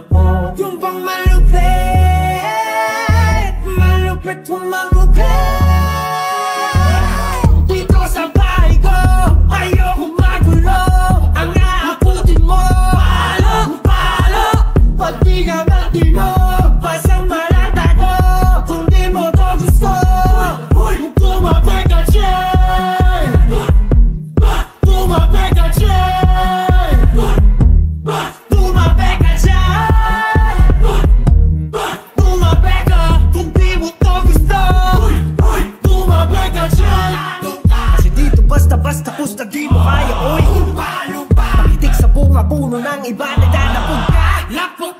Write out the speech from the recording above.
Yung bang malupit, malupit kung malupit. Dito sa bahay ko, ayoko magulo. Ang aabutin mo, palo, palo. Pag di ka matino, pasang malata ko. Kung di mo to gusto, tumapay ka dyan. Tumapay ka dyan. Tumapay ka dyan. Tumapay ka kung di mo to gusto. Tumapay ka dyan. Kasi dito basta-basta pusta di mo kaya, oy. Pakitik sa bunga puno ng iba na dadapog ka. Lapok